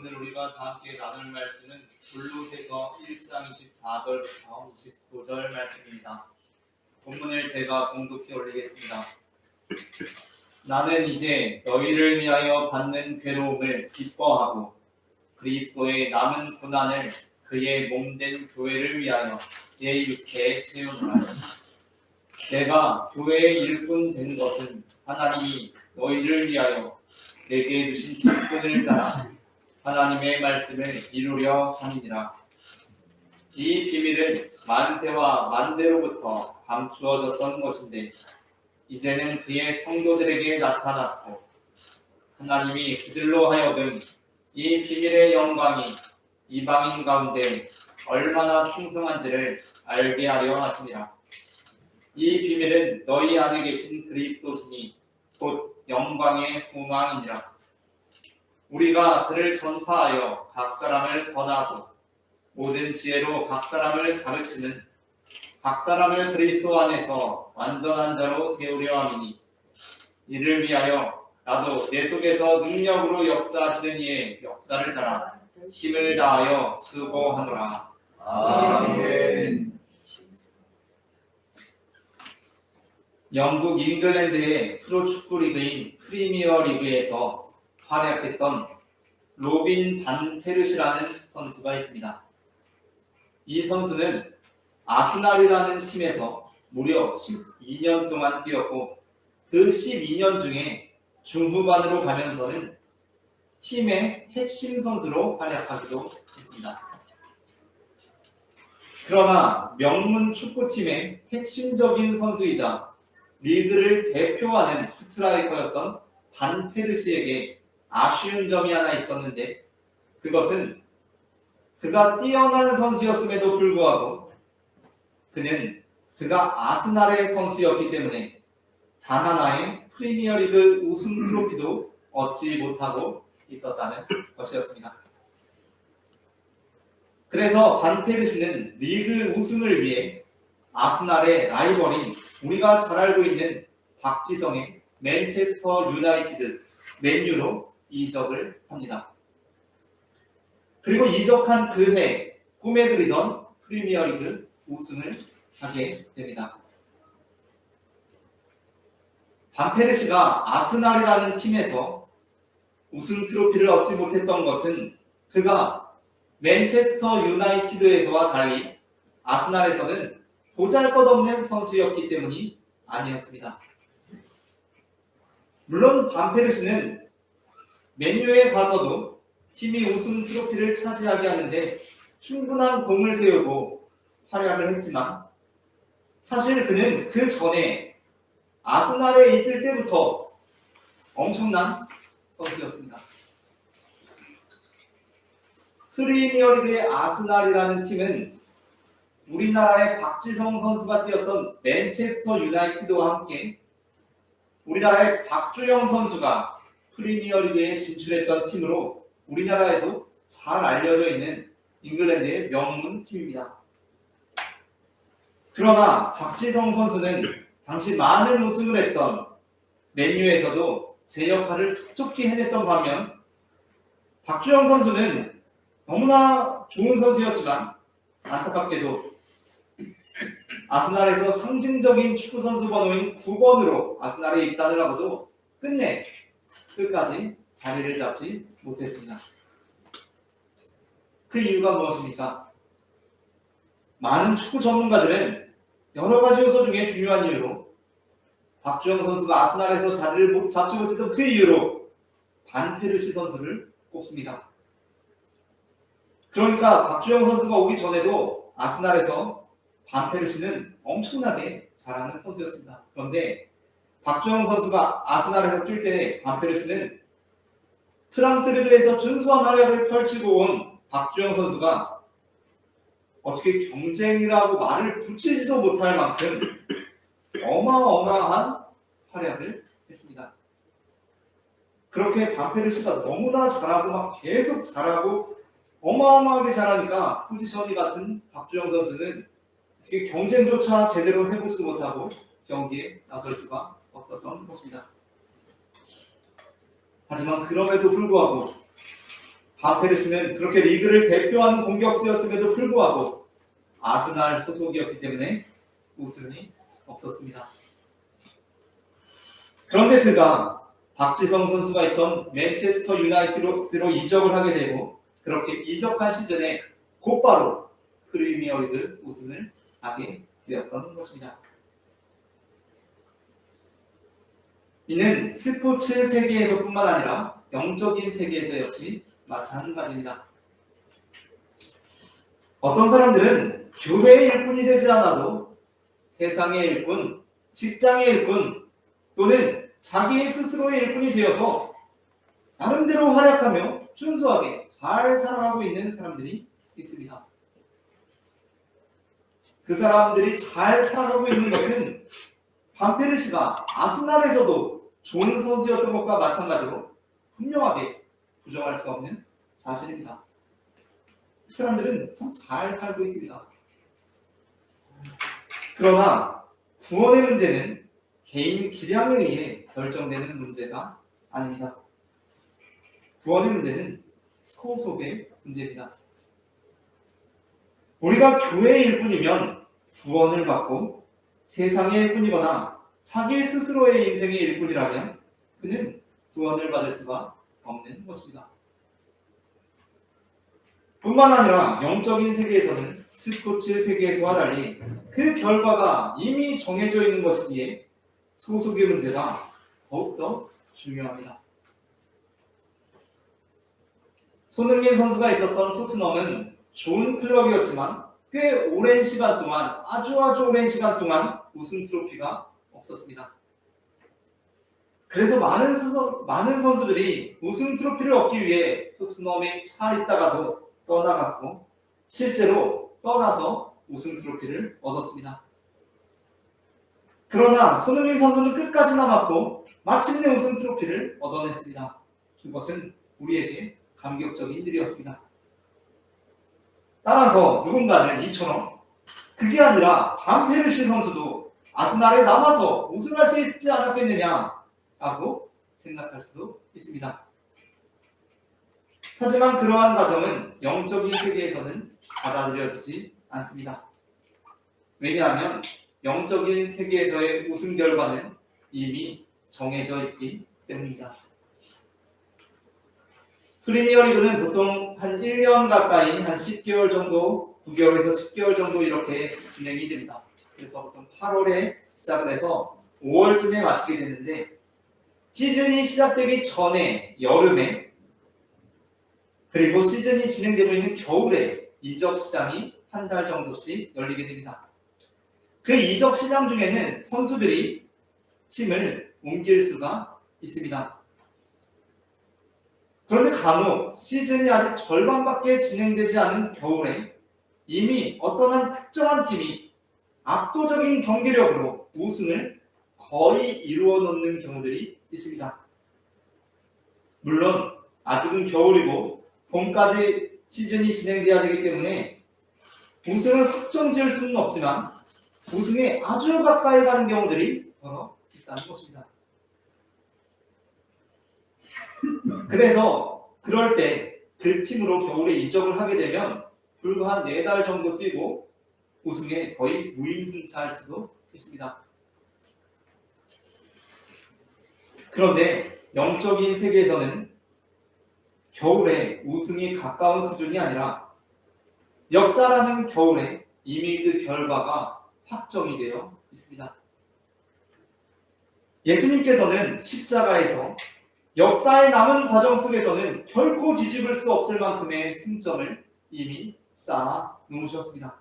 오늘 우리가 다 함께 나눌 말씀은 골로새서 1장 24절부터 29절 말씀입니다. 본문을 제가 봉독해 올리겠습니다. 나는 이제 너희를 위하여 받는 괴로움을 기뻐하고 그리스도의 남은 고난을 그의 몸된 교회를 위하여 내 육체에 채우노라. 내가 교회의 일꾼 된 것은 하나님이 너희를 위하여 내게 주신 직분을 따라 하나님의 말씀을 이루려 함이니라. 이 비밀은 만세와 만대로부터 감추어졌던 것인데 이제는 그의 성도들에게 나타났고 하나님이 그들로 하여금 이 비밀의 영광이 이방인 가운데 얼마나 풍성한지를 알게 하려 하심이라. 이 비밀은 너희 안에 계신 그리스도시니 곧 영광의 소망이니라. 우리가 그를 전파하여 각 사람을 권하고 모든 지혜로 각 사람을 가르치는 각 사람을 그리스도 안에서 완전한 자로 세우려 함이니 이를 위하여 나도 내 속에서 능력으로 역사하시는 이의 역사를 따라 힘을 다하여 수고하노라. 아멘. 영국 잉글랜드의 프로축구 리그인 프리미어 리그에서 활약했던 로빈 반 페르시라는 선수가 있습니다. 이 선수는 아스날이라는 팀에서 무려 12년 동안 뛰었고 그 12년 중에 중후반으로 가면서는 팀의 핵심 선수로 활약하기도 했습니다. 그러나 명문 축구팀의 핵심적인 선수이자 리그를 대표하는 스트라이커였던 반 페르시에게 아쉬운 점이 하나 있었는데 그것은 그가 뛰어난 선수였음에도 불구하고 그가 아스날의 선수였기 때문에 단 하나의 프리미어리그 우승 트로피도 얻지 못하고 있었다는 것이었습니다. 그래서 반 페르시는 리그 우승을 위해 아스날의 라이벌인 우리가 잘 알고 있는 박지성의 맨체스터 유나이티드 맨유로 이적을 합니다. 그리고 이적한 그해 꿈에 그리던 프리미어리그 우승을 하게 됩니다. 반 페르시가 아스날이라는 팀에서 우승 트로피를 얻지 못했던 것은 그가 맨체스터 유나이티드에서와 달리 아스날에서는 보잘것없는 선수였기 때문이 아니었습니다. 물론 반 페르시는 맨유에 가서도 팀이 우승 트로피를 차지하게 하는데 충분한 공을 세우고 활약을 했지만 사실 그는 그 전에 아스날에 있을 때부터 엄청난 선수였습니다. 프리미어리그의 아스날이라는 팀은 우리나라의 박지성 선수가 뛰었던 맨체스터 유나이티드와 함께 우리나라의 박주영 선수가 프리미어리그에 진출했던 팀으로 우리나라에도 잘 알려져 있는 잉글랜드의 명문 팀입니다. 그러나 박지성 선수는 당시 많은 우승을 했던 맨유에서도 제 역할을 톡톡히 해냈던 반면 박주영 선수는 너무나 좋은 선수였지만 안타깝게도 아스날에서 상징적인 축구 선수 번호인 9번으로 아스날에 입단을 하고도 끝까지 자리를 잡지 못했습니다. 그 이유가 무엇입니까? 많은 축구 전문가들은 여러 가지 요소 중에 중요한 이유로 박주영 선수가 아스날에서 자리를 잡지 못했던 그 이유로 반 페르시 선수를 꼽습니다. 그러니까 박주영 선수가 오기 전에도 아스날에서 반 페르시는 엄청나게 잘하는 선수였습니다. 그런데 박주영 선수가 아스날에서 뛸 때 반 페르시는 프랑스 리그에서 준수한 활약을 펼치고 온 박주영 선수가 어떻게 경쟁이라고 말을 붙이지도 못할 만큼 어마어마한 활약을 했습니다. 그렇게 반 페르시가 너무나 잘하고 막 계속 잘하고 어마어마하게 잘하니까 포지션이 같은 박주영 선수는 경쟁조차 제대로 해보지 못하고 경기에 나설 수가 없었던 것입니다. 하지만 그럼에도 불구하고 반페르시는 그렇게 리그를 대표하는 공격수였음에도 불구하고 아스날 소속이었기 때문에 우승이 없었습니다. 그런데 그가 박지성 선수가 있던 맨체스터 유나이티드로 이적을 하게 되고 그렇게 이적한 시즌에 곧바로 프리미어리그 우승을 하게 되었던 것입니다. 이는 스포츠 세계에서뿐만 아니라 영적인 세계에서 역시 마찬가지입니다. 어떤 사람들은 교회의 일꾼이 되지 않아도 세상의 일꾼, 직장의 일꾼 또는 자기 스스로의 일꾼이 되어서 나름대로 활약하며 준수하게 잘 살아가고 있는 사람들이 있습니다. 그 사람들이 잘 살아가고 있는 것은 반페르시가 아스날에서도 좋은 선수였던 것과 마찬가지로 분명하게 부정할 수 없는 사실입니다. 그 사람들은 참 잘 살고 있습니다. 그러나 구원의 문제는 개인 기량에 의해 결정되는 문제가 아닙니다. 구원의 문제는 소속의 문제입니다. 우리가 교회의 일꾼이면 구원을 받고 세상의 일꾼이거나 자기 스스로의 인생의 일꾼이라면 그는 구원을 받을 수가 없는 것입니다. 뿐만 아니라 영적인 세계에서는 스포츠 세계에서와 달리 그 결과가 이미 정해져 있는 것이기에 소속의 문제가 더욱더 중요합니다. 손흥민 선수가 있었던 토트넘은 좋은 클럽이었지만 꽤 오랜 시간 동안 아주 오랜 시간 동안 우승 트로피가 없었습니다. 그래서 많은 선수들이 우승 트로피를 얻기 위해 토트넘에 잘 있다가도 떠나갔고 실제로 떠나서 우승 트로피를 얻었습니다. 그러나 손흥민 선수는 끝까지 남았고 마침내 우승 트로피를 얻어냈습니다. 그것은 우리에게 감격적인 일이었습니다. 따라서 누군가는 이처럼 그게 아니라 반페르시 선수도 아스날에 남아서 우승할 수 있지 않았겠느냐라고 생각할 수도 있습니다. 하지만 그러한 과정은 영적인 세계에서는 받아들여지지 않습니다. 왜냐하면 영적인 세계에서의 우승 결과는 이미 정해져 있기 때문입니다. 프리미어리그는 보통 한 1년 가까이 한 10개월 정도, 9개월에서 10개월 정도 이렇게 진행이 됩니다. 그래서 보통 8월에 시작을 해서 5월쯤에 마치게 되는데 시즌이 시작되기 전에 여름에 그리고 시즌이 진행되고 있는 겨울에 이적 시장이 한 달 정도씩 열리게 됩니다. 그 이적 시장 중에는 선수들이 팀을 옮길 수가 있습니다. 그런데 간혹 시즌이 아직 절반밖에 진행되지 않은 겨울에 이미 어떤 한 특정한 팀이 압도적인 경기력으로 우승을 거의 이루어 놓는 경우들이 있습니다. 물론 아직은 겨울이고 봄까지 시즌이 진행돼야 되기 때문에 우승을 확정 지을 수는 없지만 우승에 아주 가까이 가는 경우들이 더러 있다는 것입니다. 그래서 그럴 때 그 팀으로 겨울에 이적을 하게 되면 불과 한 4달 정도 뛰고 우승에 거의 무임승차할 수도 있습니다. 그런데 영적인 세계에서는 겨울에 우승이 가까운 수준이 아니라 역사라는 겨울에 이미 그 결과가 확정이 되어 있습니다. 예수님께서는 십자가에서 역사의 남은 과정 속에서는 결코 뒤집을 수 없을 만큼의 승점을 이미 쌓아 놓으셨습니다.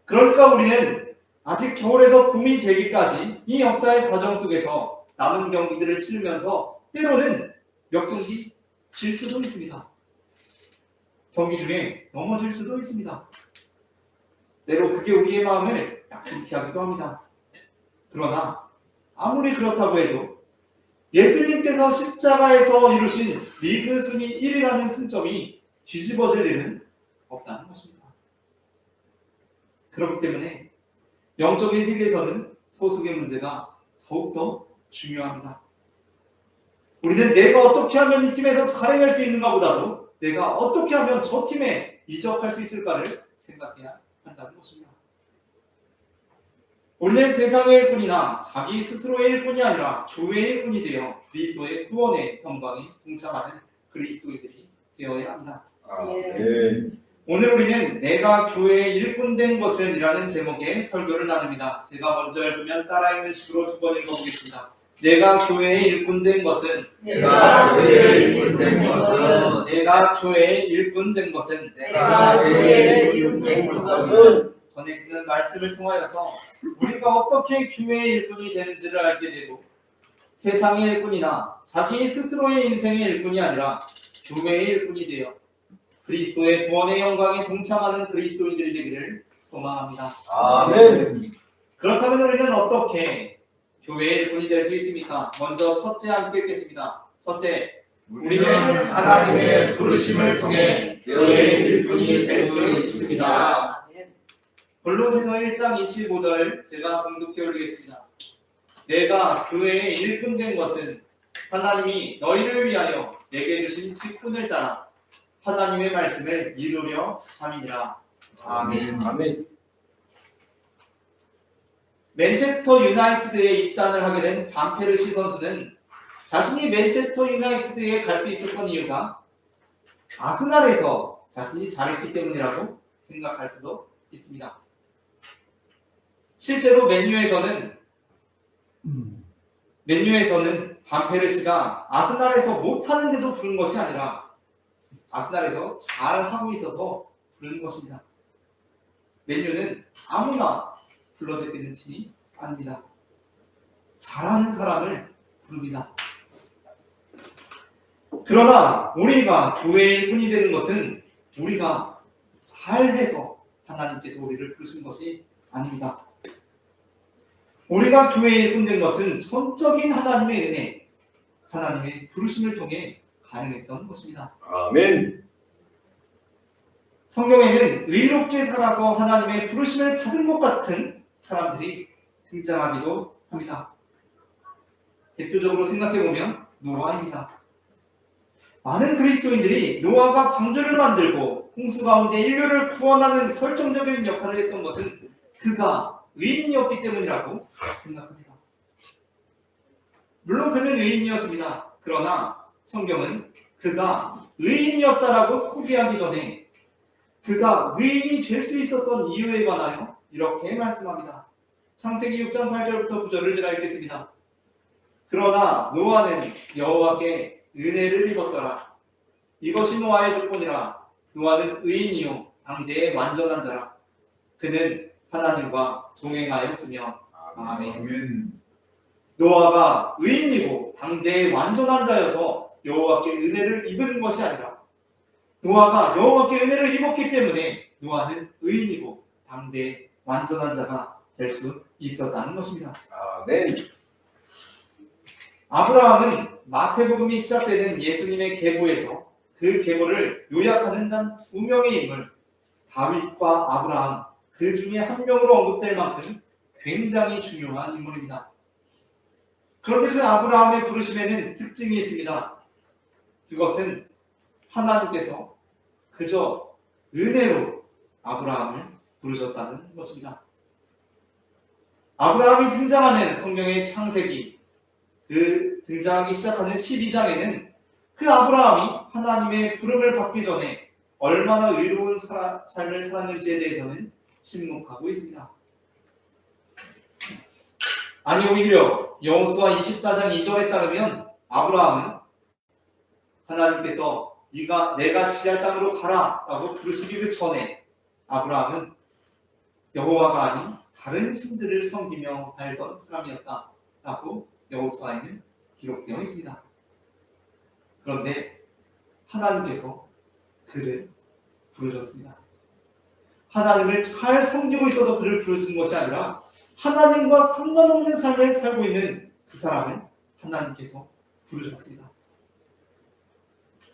그러니까 우리는 아직 겨울에서 봄이 되기까지 이 역사의 과정 속에서 남은 경기들을 치르면서 때로는 몇 경기 질 수도 있습니다. 경기 중에 넘어질 수도 있습니다. 때로 그게 우리의 마음을 약심케 하기도 합니다. 그러나 아무리 그렇다고 해도 예수님께서 십자가에서 이루신 리그 순위 1위라는 승점이 뒤집어질 일은 없다는 것입니다. 그렇기 때문에 영적인 세계에서는 소속의 문제가 더욱더 중요합니다. 우리는 내가 어떻게 하면 이 팀에서 잘해낼 수 있는가 보다도 내가 어떻게 하면 저 팀에 이적할 수 있을까를 생각해야 한다는 것입니다. 우리는 세상의 일꾼이나 자기 스스로의 일꾼이 아니라 교회의 일꾼이 되어 그리스도의 구원의 영광에 동참하는 그리스도인들이 되어야 합니다. 아멘. 오늘 우리는 내가 교회의 일꾼 된 것은 이라는 제목의 설교를 나눕니다. 제가 먼저 읽으면 따라 읽는 식으로 두 번 읽어보겠습니다. 내가 교회의 일꾼 된 것은 내가 교회의 일꾼 된 것은 내가 교회의 일꾼 된 것은 내가 교회의 일꾼 된 것은 전에 있는 말씀을 통하여서 우리가 어떻게 교회의 일꾼이 되는지를 알게 되고 세상의 일꾼이나 자기 스스로의 인생의 일꾼이 아니라 교회의 일꾼이 되어 그리스도의 구원의 영광에 동참하는 그리스도인들이 되기를 소망합니다. 아멘. 그렇다면 우리는 어떻게 교회의 일꾼이 될 수 있습니까? 먼저 첫째 함께 읽겠습니다. 첫째, 우리는 하나님의 부르심을 통해 교회의 일꾼이 될 수 있습니다. 골로새서 1장 25절 제가 공독해 올리겠습니다. 내가 교회의 일꾼 된 것은 하나님이 너희를 위하여 내게 주신 직분을 따라 하나님의 말씀을 이루려 함이니라. 아멘. 아멘. 맨체스터 유나이티드에 입단을 하게 된 반페르시 선수는 자신이 맨체스터 유나이티드에 갈 수 있었던 이유가 아스날에서 자신이 잘했기 때문이라고 생각할 수도 있습니다. 실제로 맨유에서는 반페르시가 아스날에서 못하는데도 부른 것이 아니라 아스날에서 잘하고 있어서 부르는 것입니다. 맨유는 아무나 불러줄 수 있는 팀이 아닙니다. 잘하는 사람을 부릅니다. 그러나 우리가 교회의 일꾼이 되는 것은 우리가 잘해서 하나님께서 우리를 부르신 것이 아닙니다. 우리가 교회의 일꾼 된 것은 전적인 하나님의 은혜, 하나님의 부르심을 통해 가능했던 것입니다. 아멘. 성경에는 의롭게 살아서 하나님의 부르심을 받은 것 같은 사람들이 등장하기도 합니다. 대표적으로 생각해보면 노아입니다. 많은 그리스도인들이 노아가 방주를 만들고 홍수 가운데 인류를 구원하는 결정적인 역할을 했던 것은 그가 의인이었기 때문이라고 생각합니다. 물론 그는 의인이었습니다. 그러나 성경은 그가 의인이었다라고 소개하기 전에 그가 의인이 될 수 있었던 이유에 관하여 이렇게 말씀합니다. 창세기 6장 8절부터 9절을 제가 읽겠습니다. 그러나 노아는 여호와께 은혜를 입었더라. 이것이 노아의 조건이라. 노아는 의인이요 당대의 완전한 자라. 그는 하나님과 동행하였으며. 아멘. 노아가 의인이고 당대의 완전한 자여서 여호와께 은혜를 입은 것이 아니라 노아가 여호와께 은혜를 입었기 때문에 노아는 의인이고 당대의 완전한 자가 될 수 있었다는 것입니다. 아멘. 아브라함은 마태복음이 시작되는 예수님의 계보에서 그 계보를 요약하는 단 두 명의 인물 다윗과 아브라함 그 중에 한 명으로 언급될 만큼 굉장히 중요한 인물입니다. 그런데 그 아브라함의 부르심에는 특징이 있습니다. 그것은 하나님께서 그저 은혜로 아브라함을 부르셨다는 것입니다. 아브라함이 등장하는 성경의 창세기 그 등장하기 시작하는 12장에는 그 아브라함이 하나님의 부름을 받기 전에 얼마나 의로운 삶을 살았는지에 대해서는 침묵하고 있습니다. 아니 오히려 여호수아 24장 2절에 따르면 아브라함은 하나님께서 내가 지할 땅으로 가라 라고 부르시기 그 전에 아브라함은 여호와가 아닌 다른 신들을 섬기며 살던 사람이었다 라고 여호수아에는 기록되어 있습니다. 그런데 하나님께서 그를 부르셨습니다. 하나님을 잘 섬기고 있어서 그를 부르신 것이 아니라 하나님과 상관없는 삶을 살고 있는 그 사람을 하나님께서 부르셨습니다.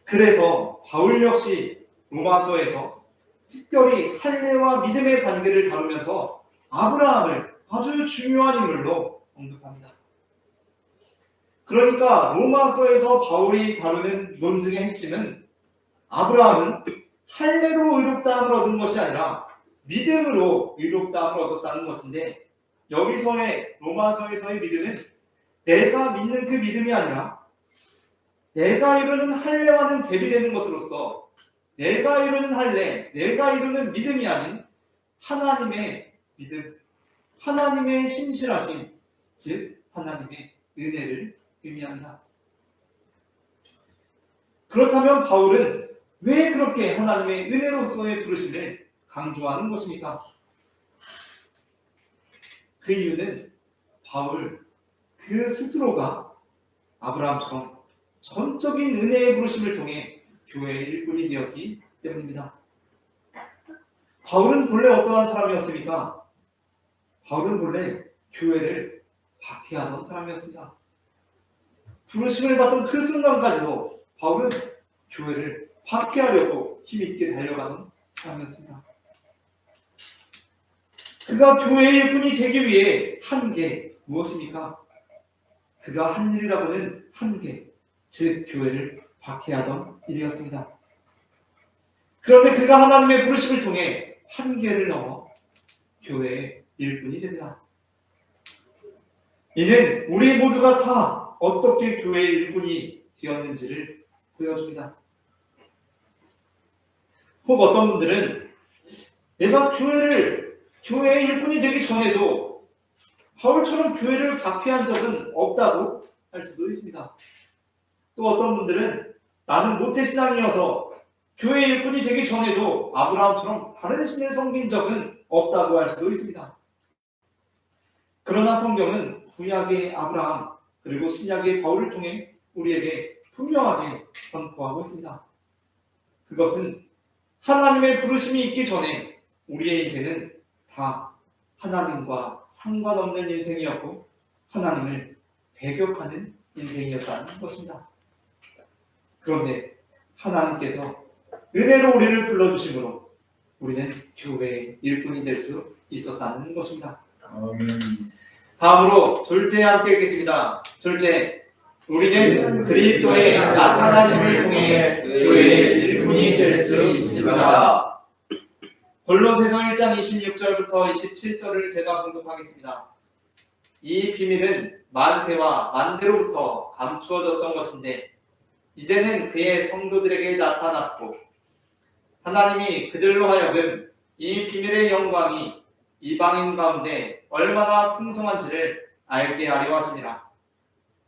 그래서 바울 역시 로마서에서 특별히 할례와 믿음의 관계를 다루면서 아브라함을 아주 중요한 인물로 언급합니다. 그러니까 로마서에서 바울이 다루는 논증의 핵심은 아브라함은 할례로 의롭다함을 얻은 것이 아니라 믿음으로 의롭다함을 얻었다는 것인데, 여기서의 로마서에서의 믿음은 내가 믿는 그 믿음이 아니라 내가 이루는 할례와는 대비되는 것으로서 내가 이루는 할례, 내가 이루는 믿음이 아닌 하나님의 믿음, 하나님의 신실하심, 즉 하나님의 은혜를 의미합니다. 그렇다면 바울은 왜 그렇게 하나님의 은혜로서의 부르심을 강조하는 것입니까? 그 이유는 바울 그 스스로가 아브라함처럼 전적인 은혜의 부르심을 통해 교회의 일꾼이 되었기 때문입니다. 바울은 본래 어떠한 사람이었습니까? 바울은 본래 교회를 박해하던 사람이었습니다. 부르심을 받던 그 순간까지도 바울은 교회를 박해하려고 힘있게 달려가는 사람이었습니다. 그가 교회의 일꾼이 되기 위해 한 게 무엇입니까? 그가 한 일이라고는 한 개, 즉 교회를 박해하던 일이었습니다. 그런데 그가 하나님의 부르심을 통해 한계를 넘어 교회의 일꾼이 됩니다. 이는 우리 모두가 다 어떻게 교회의 일꾼이 되었는지를 보여줍니다. 혹 어떤 분들은 내가 교회의 일꾼이 되기 전에도 바울처럼 교회를 박해한 적은 없다고 할 수도 있습니다. 또 어떤 분들은 나는 모태신앙이어서 교회 일꾼이 되기 전에도 아브라함처럼 다른 신을 섬긴 적은 없다고 할 수도 있습니다. 그러나 성경은 구약의 아브라함 그리고 신약의 바울을 통해 우리에게 분명하게 선포하고 있습니다. 그것은 하나님의 부르심이 있기 전에 우리의 인생은 다 하나님과 상관없는 인생이었고 하나님을 배격하는 인생이었다는 것입니다. 그런데 하나님께서 은혜로 우리를 불러주심으로 우리는 교회의 일꾼이 될 수 있었다는 것입니다. 다음으로 졸제 함께 읽겠습니다. 졸제, 우리는 그리스도의 나타나심을 통해 교회의 일꾼이 될 수 있습니다. 골로새서 1장 26절부터 27절을 제가 공독하겠습니다. 이 비밀은 만세와 만대로부터 감추어졌던 것인데 이제는 그의 성도들에게 나타났고 하나님이 그들로 하여금 이 비밀의 영광이 이방인 가운데 얼마나 풍성한지를 알게 하려 하시니라.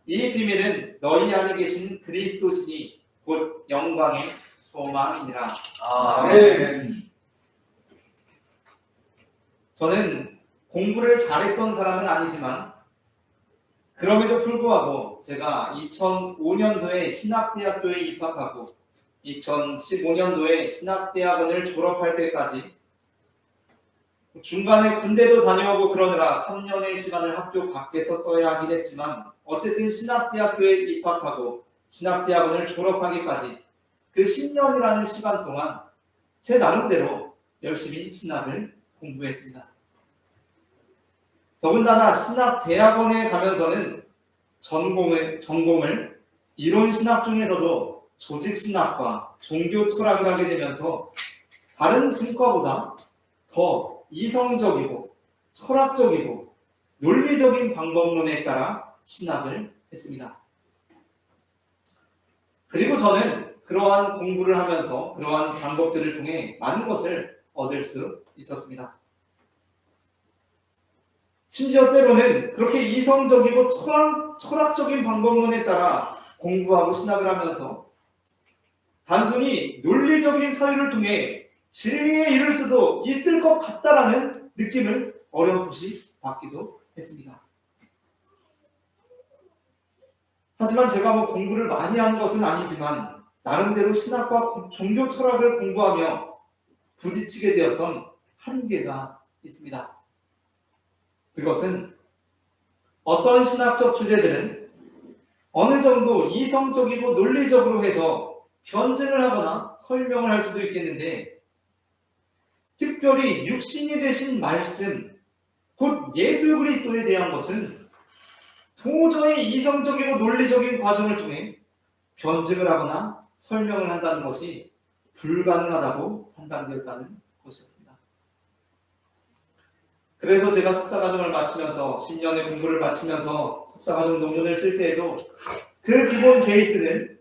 이 비밀은 너희 안에 계신 그리스도시니 곧 영광의 소망이니라. 아멘. 저는 공부를 잘했던 사람은 아니지만 그럼에도 불구하고 제가 2005년도에 신학대학교에 입학하고 2015년도에 신학대학원을 졸업할 때까지 중간에 군대도 다녀오고 그러느라 3년의 시간을 학교 밖에서 써야 하긴 했지만 어쨌든 신학대학교에 입학하고 신학대학원을 졸업하기까지 그 10년이라는 시간 동안 제 나름대로 열심히 신학을 공부했습니다. 더군다나 신학대학원에 가면서는 전공을 이론 신학 중에서도 조직 신학과 종교 철학을 하게 되면서 다른 분과보다 더 이성적이고 철학적이고 논리적인 방법론에 따라 신학을 했습니다. 그리고 저는 그러한 공부를 하면서 그러한 방법들을 통해 많은 것을 얻을 수 있었습니다. 심지어 때로는 그렇게 이성적이고 철학적인 방법론에 따라 공부하고 신학을 하면서 단순히 논리적인 사유를 통해 진리에 이를 수도 있을 것 같다라는 느낌을 어렴풋이 받기도 했습니다. 하지만 제가 공부를 많이 한 것은 아니지만 나름대로 신학과 종교 철학을 공부하며 부딪히게 되었던 한계가 있습니다. 그것은 어떤 신학적 주제들은 어느 정도 이성적이고 논리적으로 해서 변증을 하거나 설명을 할 수도 있겠는데 특별히 육신이 되신 말씀, 곧 예수 그리스도에 대한 것은 도저히 이성적이고 논리적인 과정을 통해 변증을 하거나 설명을 한다는 것이 불가능하다고 판단되었다는 것이었습니다. 그래서 제가 석사과정을 마치면서 10년의 공부를 마치면서 석사과정 논문을 쓸 때에도 그 기본 베이스는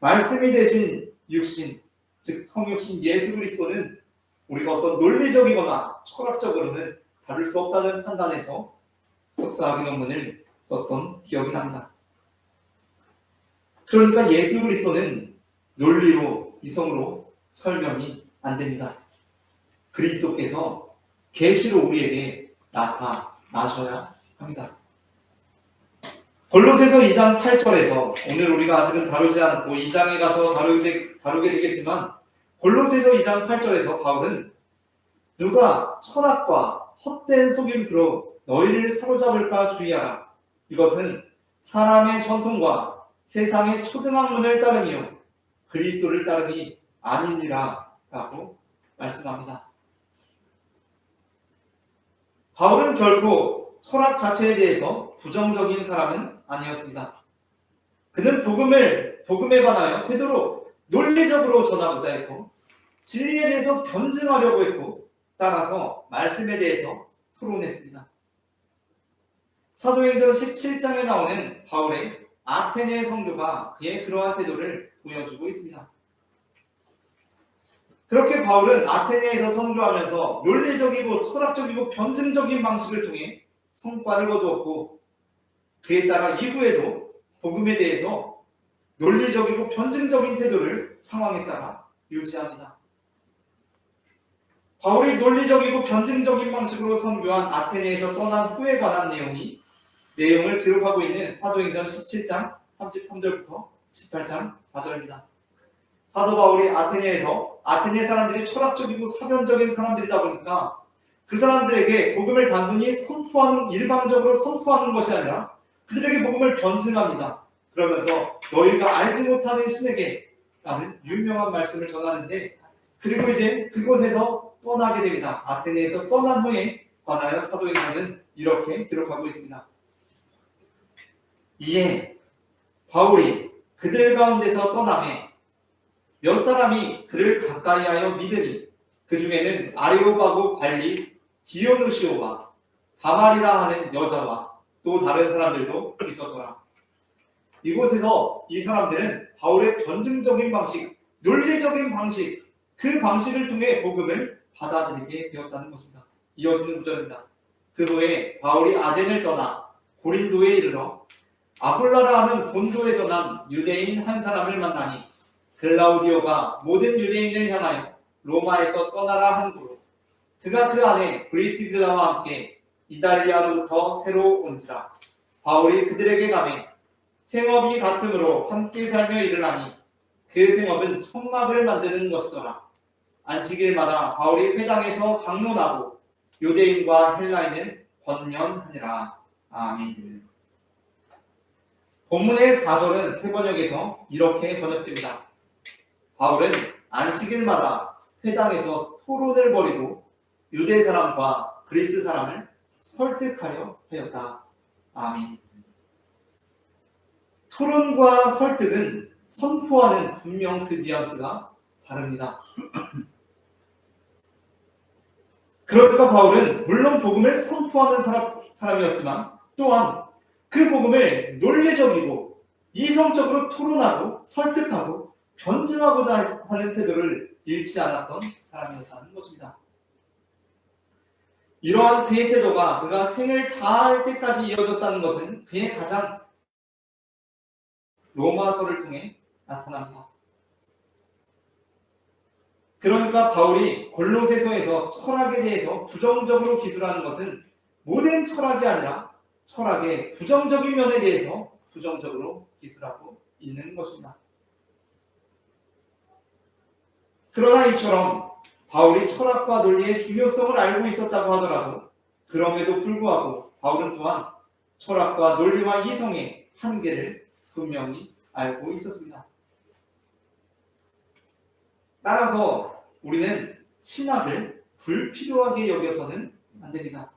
말씀이 되신 육신, 즉 성육신 예수 그리스도는 우리가 어떤 논리적이거나 철학적으로는 다룰 수 없다는 판단에서 석사학위 논문을 썼던 기억이 납니다. 그러니까 예수 그리스도는 논리로, 이성으로 설명이 안 됩니다. 그리스도께서 계시로 우리에게 나타나셔야 합니다. 골로새서 2장 8절에서 오늘 우리가 아직은 다루지 않고 2장에 가서 다루게 되겠지만 골로새서 2장 8절에서 바울은 누가 철학과 헛된 속임수로 너희를 사로잡을까 주의하라. 이것은 사람의 전통과 세상의 초등학문을 따르며 그리스도를 따름이 아니니라 라고 말씀합니다. 바울은 결코 철학 자체에 대해서 부정적인 사람은 아니었습니다. 그는 복음에 관하여 되도록 논리적으로 전하고자 했고 진리에 대해서 변증하려고 했고 따라서 말씀에 대해서 토론했습니다. 사도행전 17장에 나오는 바울의 아테네 성도가 그의 그러한 태도를 보여주고 있습니다. 그렇게 바울은 아테네에서 선교하면서 논리적이고 철학적이고 변증적인 방식을 통해 성과를 거두었고 그에 따라 이후에도 복음에 대해서 논리적이고 변증적인 태도를 상황에 따라 유지합니다. 바울이 논리적이고 변증적인 방식으로 선교한 아테네에서 떠난 후에 관한 내용을 기록하고 있는 사도행전 17장 33절부터 18장 4절입니다. 사도 바울이 아테네 사람들이 철학적이고 사변적인 사람들이다 보니까 그 사람들에게 복음을 단순히 일방적으로 선포하는 것이 아니라 그들에게 복음을 변증합니다. 그러면서 너희가 알지 못하는 신에게 라는 유명한 말씀을 전하는데 그리고 이제 그곳에서 떠나게 됩니다. 아테네에서 떠난 후에 관하여 사도행전은 이렇게 기록하고 있습니다. 이에 바울이 그들 가운데서 떠나매 몇 사람이 그를 가까이하여 믿으니 그 중에는 아레오바고 관리 디오누시오와 다말이라 하는 여자와 또 다른 사람들도 있었더라. 이곳에서 이 사람들은 바울의 변증적인 방식, 논리적인 방식, 그 방식을 통해 복음을 받아들이게 되었다는 것입니다. 이어지는 구절입니다. 그 후에 바울이 아덴을 떠나 고린도에 이르러 아볼라라 하는 본도에서 난 유대인 한 사람을 만나니 글라우디오가 모든 유대인을 향하여 로마에서 떠나라 한고로 그가 그 안에 브리스길라와 함께 이달리아로부터 새로 온지라. 바울이 그들에게 가매 생업이 같으므로 함께 살며 일을 하니 그 생업은 천막을 만드는 것이더라. 안식일마다 바울이 회당에서 강론하고 유대인과 헬라인을 권면하니라. 아멘. 본문의 4절은 세 번역에서 이렇게 번역됩니다. 바울은 안식일마다 회당에서 토론을 벌이고 유대 사람과 그리스 사람을 설득하려 하였다. 아멘. 토론과 설득은 선포하는 분명 그 뉘앙스가 다릅니다. 그러니까 바울은 물론 복음을 선포하는 사람이었지만 또한 그 복음을 논리적이고 이성적으로 토론하고 설득하고 변증하고자 하는 태도를 잃지 않았던 사람이었다는 것입니다. 이러한 그의 태도가 그가 생을 다할 때까지 이어졌다는 것은 그의 가장 로마서를 통해 나타납니다. 그러니까 바울이 골로새서에서 철학에 대해서 부정적으로 기술하는 것은 모든 철학이 아니라 철학의 부정적인 면에 대해서 부정적으로 기술하고 있는 것입니다. 그러나 이처럼 바울이 철학과 논리의 중요성을 알고 있었다고 하더라도 그럼에도 불구하고 바울은 또한 철학과 논리와 이성의 한계를 분명히 알고 있었습니다. 따라서 우리는 신학을 불필요하게 여겨서는 안 됩니다.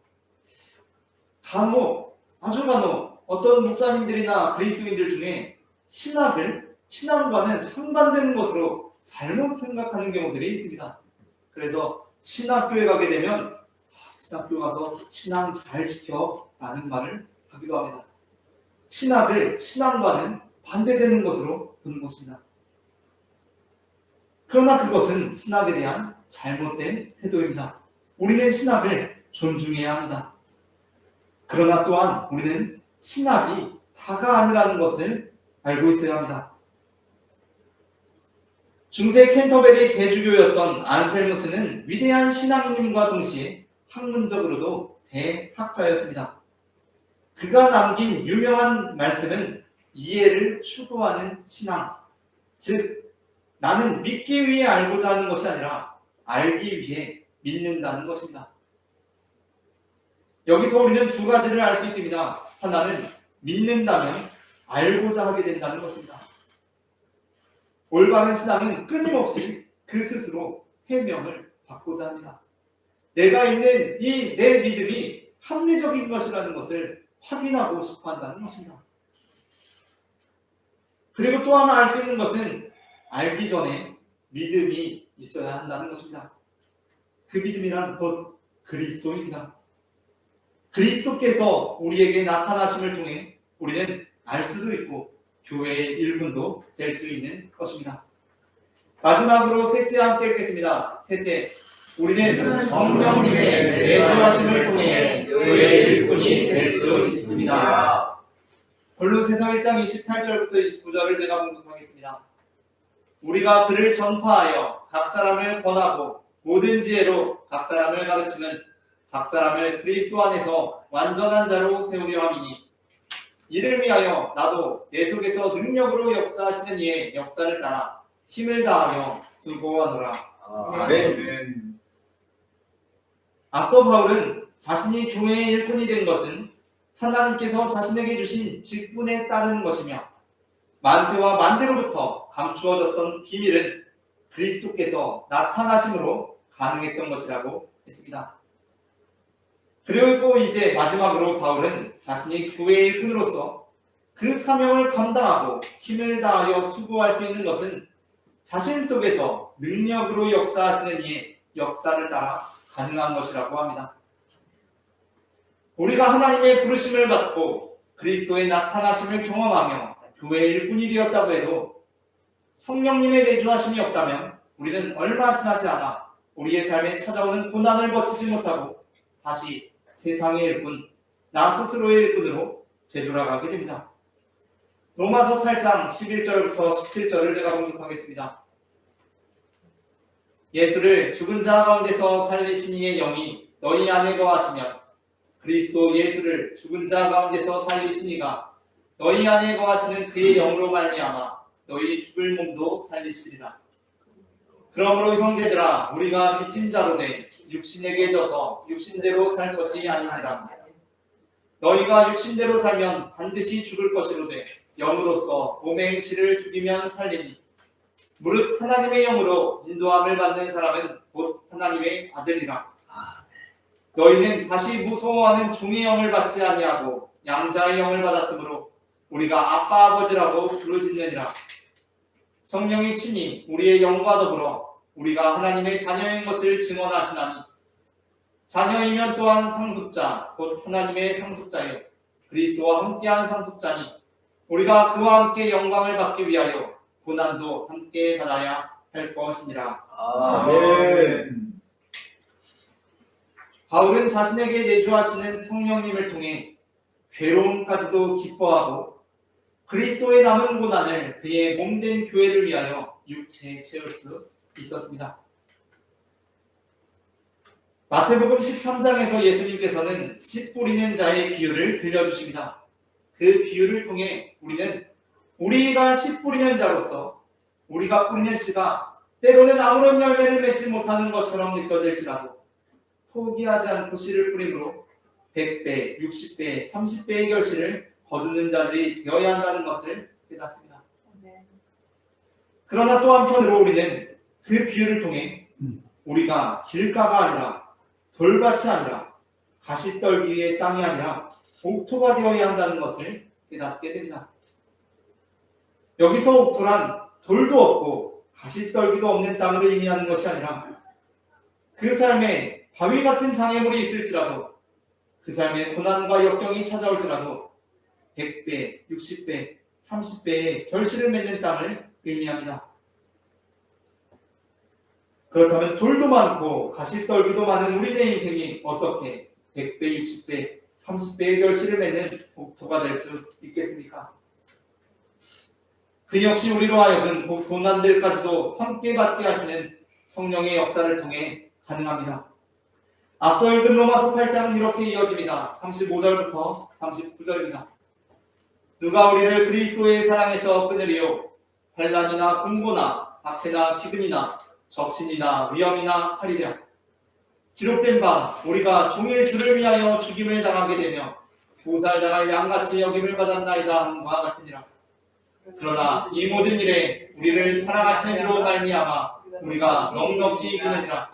아주 간혹 어떤 목사님들이나 그리스도인들 중에 신앙과는 상반되는 것으로 잘못 생각하는 경우들이 있습니다. 그래서 신학교에 가게 되면 신학교 가서 신앙 잘 지켜 라는 말을 하기도 합니다. 신앙과는 반대되는 것으로 보는 것입니다. 그러나 그것은 신학에 대한 잘못된 태도입니다. 우리는 신학을 존중해야 합니다. 그러나 또한 우리는 신학이 다가 아니라는 것을 알고 있어야 합니다. 중세 캔터베리 대주교였던 안셀무스는 위대한 신앙인임과 동시에 학문적으로도 대학자였습니다. 그가 남긴 유명한 말씀은 이해를 추구하는 신앙, 즉 나는 믿기 위해 알고자 하는 것이 아니라 알기 위해 믿는다는 것입니다. 여기서 우리는 두 가지를 알 수 있습니다. 하나는 믿는다면 알고자 하게 된다는 것입니다. 올바른 신앙은 끊임없이 그 스스로 해명을 받고자 합니다. 내가 있는 이 내 믿음이 합리적인 것이라는 것을 확인하고 싶어 한다는 것입니다. 그리고 또 하나 알 수 있는 것은 알기 전에 믿음이 있어야 한다는 것입니다. 그 믿음이란 곧 그리스도입니다. 그리스도께서 우리에게 나타나심을 통해 우리는 알 수도 있고 교회의 일꾼도 될 수 있는 것입니다. 마지막으로 셋째 함께 읽겠습니다. 셋째, 우리는 성령님의 내주하심을 통해 교회의 일꾼이 될 수 있습니다. 골로새서 1장 28절부터 29절을 제가 봉독하겠습니다. 우리가 그를 전파하여 각 사람을 권하고 모든 지혜로 각 사람을 가르치는 각 사람을 그리스도 안에서 완전한 자로 세우려 함이니 이를 위하여 나도 내 속에서 능력으로 역사하시는 이의 역사를 따라 힘을 다하여 수고하노라. 아멘. 앞서 바울은 자신이 교회의 일꾼이 된 것은 하나님께서 자신에게 주신 직분에 따르는 것이며 만세와 만대로부터 감추어졌던 비밀은 그리스도께서 나타나심으로 가능했던 것이라고 했습니다. 그리고 이제 마지막으로 바울은 자신이 교회의 일꾼으로서 그 사명을 감당하고 힘을 다하여 수고할 수 있는 것은 자신 속에서 능력으로 역사하시는 이의 역사를 따라 가능한 것이라고 합니다. 우리가 하나님의 부르심을 받고 그리스도의 나타나심을 경험하며 교회의 일꾼이 되었다고 해도 성령님의 내주하심이 없다면 우리는 얼마 지나지 않아 우리의 삶에 찾아오는 고난을 버티지 못하고 다시 세상의 일꾼, 나 스스로의 일꾼으로 되돌아가게 됩니다. 로마서 8장 11절부터 17절을 제가 봉독하겠습니다. 예수를 죽은 자 가운데서 살리신 이의 영이 너희 안에 거하시면 그리스도 예수를 죽은 자 가운데서 살리신 이가 너희 안에 거하시는 그의 영으로 말미암아 너희 죽을 몸도 살리시리라. 그러므로 형제들아 우리가 빚진 자로 돼 육신에게 져서 육신대로 살 것이 아니니라. 너희가 육신대로 살면 반드시 죽을 것이로되 영으로서 몸의 행실을 죽이면 살리니 무릇 하나님의 영으로 인도함을 받는 사람은 곧 하나님의 아들이라. 너희는 다시 무서워하는 종의 영을 받지 아니하고 양자의 영을 받았으므로 우리가 아빠 아버지라고 부르짖느니라. 성령이 친히 우리의 영과 더불어 우리가 하나님의 자녀인 것을 증언하시나니 자녀이면 또한 상속자 곧 하나님의 상속자요 그리스도와 함께한 상속자니 우리가 그와 함께 영광을 받기 위하여 고난도 함께 받아야 할 것이니라. 아멘. 바울은 자신에게 내주하시는 성령님을 통해 괴로움까지도 기뻐하고 그리스도의 남은 고난을 그의 몸된 교회를 위하여 육체에 채울 수 있었습니다. 마태복음 13장에서 예수님께서는 씨 뿌리는 자의 비유를 들려주십니다. 그 비유를 통해 우리는 우리가 씨 뿌리는 자로서 우리가 뿌리는 씨가 때로는 아무런 열매를 맺지 못하는 것처럼 느껴질지라도 포기하지 않고 씨를 뿌림으로 100배, 60배, 30배의 결실을 거두는 자들이 되어야 한다는 것을 깨닫습니다. 그러나 또 한편으로 우리는 그 비유를 통해 우리가 길가가 아니라 돌밭이 아니라 가시떨기의 땅이 아니라 옥토가 되어야 한다는 것을 깨닫게 됩니다. 여기서 옥토란 돌도 없고 가시떨기도 없는 땅을 의미하는 것이 아니라 그 삶에 바위 같은 장애물이 있을지라도 그 삶에 고난과 역경이 찾아올지라도 100배, 60배, 30배의 결실을 맺는 땅을 의미합니다. 그렇다면 돌도 많고 가시떨기도 많은 우리의 인생이 어떻게 100배, 60배, 30배의 결실을 맺는 옥토가 될 수 있겠습니까? 그 역시 우리로 하여금 고난들까지도 함께 받게 하시는 성령의 역사를 통해 가능합니다. 앞서 읽은 로마서 8장은 이렇게 이어집니다. 35절부터 39절입니다. 누가 우리를 그리스도의 사랑에서 끊으리요? 환난이나 공고나 박해나 기근이나 적신이나 위험이나 칼이랴. 기록된 바 우리가 종일 주를 위하여 죽임을 당하게 되며 보살당할 양같이 여김을 받았나이다 하는 바와 같으니라. 그러나 이 모든 일에 우리를 사랑하시는 이로 말미암아 우리가 넉넉히 이기느니라.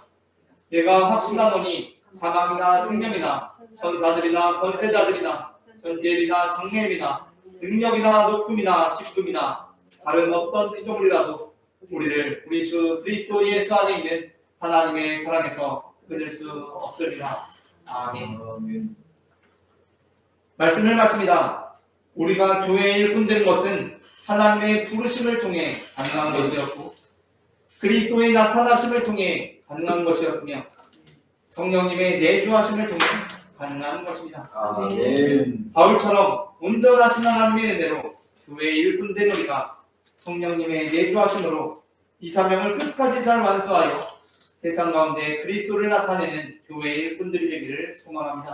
내가 확신하노니 사망이나 생명이나 천사들이나 권세자들이나 현재일이나 장래일이나 능력이나 높음이나 기쁨이나 다른 어떤 피조물이라도 우리를 우리 주 그리스도 예수 안에 있는 하나님의 사랑에서 끊을 수 없으리라. 아멘. 아멘. 말씀을 마칩니다. 우리가 교회의 일꾼 된 것은 하나님의 부르심을 통해 가능한 것이었고 그리스도의 나타나심을 통해 가능한 것이었으며 성령님의 내주하심을 통해 가능한 것입니다. 아멘. 바울처럼 온전하신 하나님의 은혜로 교회의 일꾼 된 우리가 성령님의 내주하심으로 이 사명을 끝까지 잘 완수하여 세상 가운데 그리스도를 나타내는 교회의 일꾼들이 되기를 소망합니다.